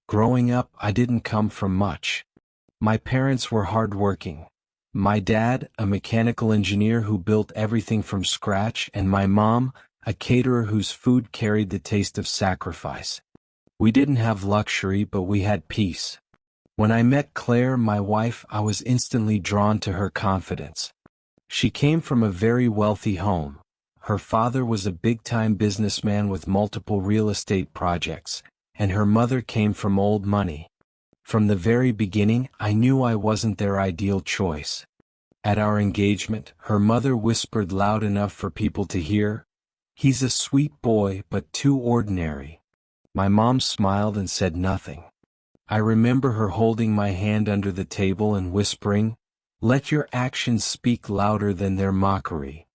Growing up, I didn't come from much. My parents were hardworking. My dad, a mechanical engineer who built everything from scratch, and my mom, a caterer whose food carried the taste of sacrifice. We didn't have luxury, but we had peace. When I met Claire, my wife, I was instantly drawn to her confidence. She came from a very wealthy home. Her father was a big-time businessman with multiple real estate projects, and her mother came from old money. From the very beginning, I knew I wasn't their ideal choice. At our engagement, her mother whispered loud enough for people to hear, "He's a sweet boy, but too ordinary." My mom smiled and said nothing. I remember her holding my hand under the table and whispering, "Let your actions speak louder than their mockery."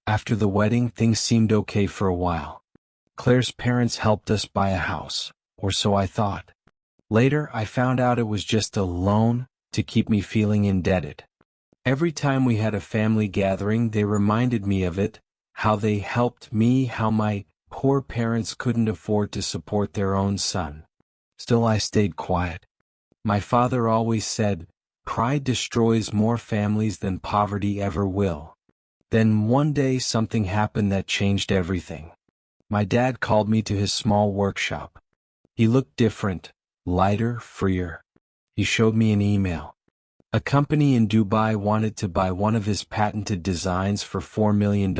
After the wedding, things seemed okay for a while. Claire's parents helped us buy a house, or so I thought. Later, I found out it was just a loan to keep me feeling indebted. Every time we had a family gathering, they reminded me of it, how they helped me, how my poor parents couldn't afford to support their own son. Still, I stayed quiet. My father always said, "Pride destroys more families than poverty ever will." Then one day something happened that changed everything. My dad called me to his small workshop. He looked different, lighter, freer. He showed me an email. A company in Dubai wanted to buy one of his patented designs for $4 million.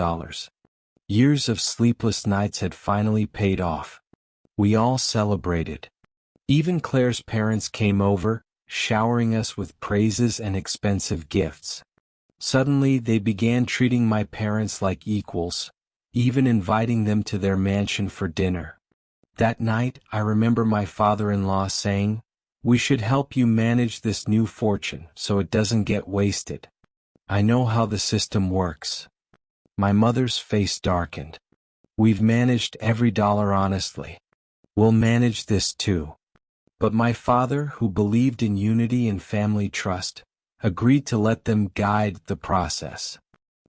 Years of sleepless nights had finally paid off. We all celebrated. Even Claire's parents came over, showering us with praises and expensive gifts. Suddenly, they began treating my parents like equals, even inviting them to their mansion for dinner. That night, I remember my father-in-law saying, "We should help you manage this new fortune so it doesn't get wasted. I know how the system works." My mother's face darkened. "We've managed every dollar honestly. We'll manage this too." But my father, who believed in unity and family trust, agreed to let them guide the process.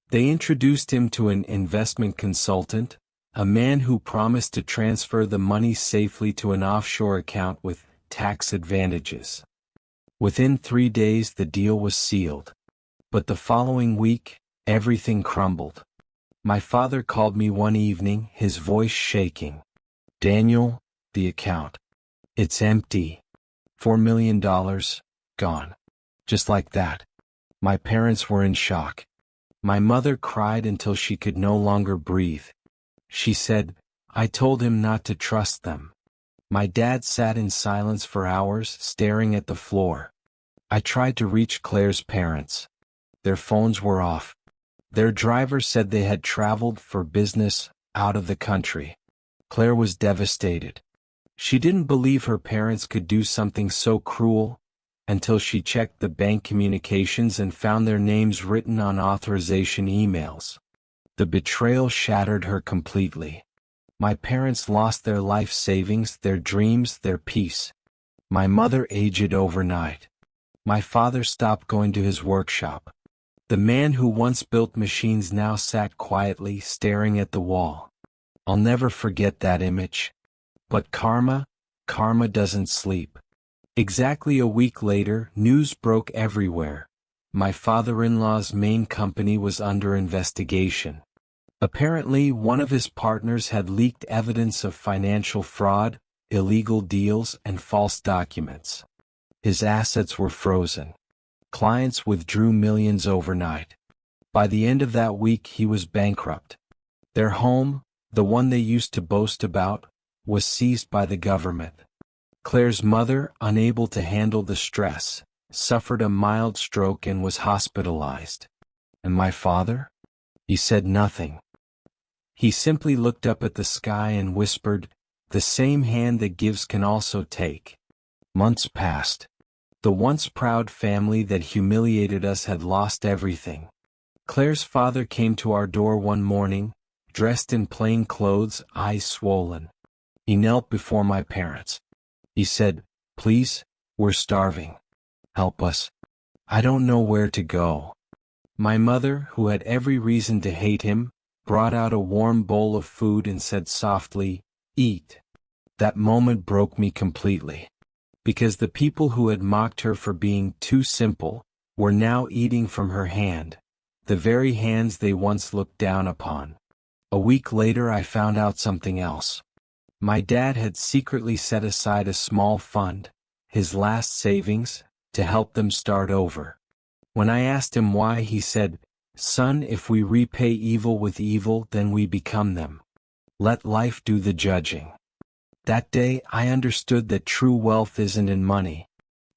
They introduced him to an investment consultant, a man who promised to transfer the money safely to an offshore account with tax advantages. Within 3 days the deal was sealed. But the following week, everything crumbled. My father called me one evening, his voice shaking. "Daniel, the account. It's empty. $4 million, gone." Just like that. My parents were in shock. My mother cried until she could no longer breathe. She said, "I told him not to trust them." My dad sat in silence for hours, staring at the floor. I tried to reach Claire's parents. Their phones were off. Their driver said they had traveled for business out of the country. Claire was devastated. She didn't believe her parents could do something so cruel, until she checked the bank communications and found their names written on authorization emails. The betrayal shattered her completely. My parents lost their life savings, their dreams, their peace. My mother aged overnight. My father stopped going to his workshop. The man who once built machines now sat quietly, staring at the wall. I'll never forget that image. But karma doesn't sleep. Exactly a week later, news broke everywhere. My father-in-law's main company was under investigation. Apparently, one of his partners had leaked evidence of financial fraud, illegal deals, and false documents. His assets were frozen. Clients withdrew millions overnight. By the end of that week, he was bankrupt. Their home, the one they used to boast about, was seized by the government. Claire's mother, unable to handle the stress, suffered a mild stroke and was hospitalized. And my father? He said nothing. He simply looked up at the sky and whispered, "The same hand that gives can also take." Months passed. The once proud family that humiliated us had lost everything. Claire's father came to our door one morning, dressed in plain clothes, eyes swollen. He knelt before my parents. He said, "Please, we're starving. Help us. I don't know where to go." My mother, who had every reason to hate him, brought out a warm bowl of food and said softly, "Eat." That moment broke me completely. because the people who had mocked her for being too simple were now eating from her hand, the very hands they once looked down upon. A week later I found out something else. My dad had secretly set aside a small fund, his last savings, to help them start over. When I asked him why, he said, "Son, if we repay evil with evil, then we become them. Let life do the judging." That day I understood that true wealth isn't in money.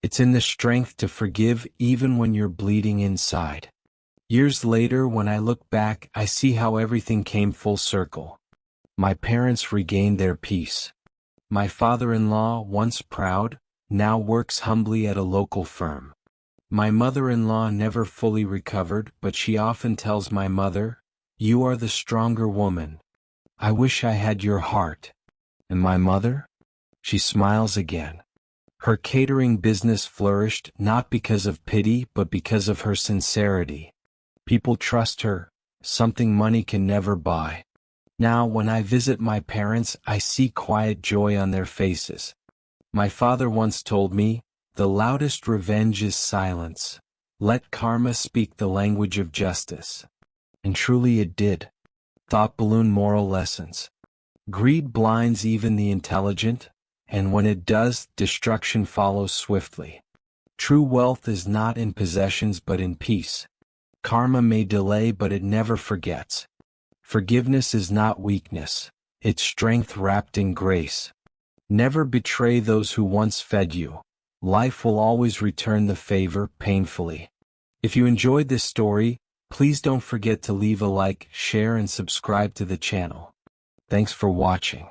It's in the strength to forgive even when you're bleeding inside. Years later, when I look back, I see how everything came full circle. My parents regained their peace. My father-in-law, once proud, now works humbly at a local firm. My mother-in-law never fully recovered, but she often tells my mother, "You are the stronger woman. I wish I had your heart." And my mother? She smiles again. Her catering business flourished not because of pity but because of her sincerity. People trust her, something money can never buy. Now when I visit my parents, I see quiet joy on their faces. My father once told me, "The loudest revenge is silence. Let karma speak the language of justice." And truly it did. Thought balloon moral lessons. Greed blinds even the intelligent, and when it does, destruction follows swiftly. True wealth is not in possessions but in peace. Karma may delay but it never forgets. Forgiveness is not weakness, it's strength wrapped in grace. Never betray those who once fed you. Life will always return the favor painfully. If you enjoyed this story, please don't forget to leave a like, share and subscribe to the channel. Thanks for watching.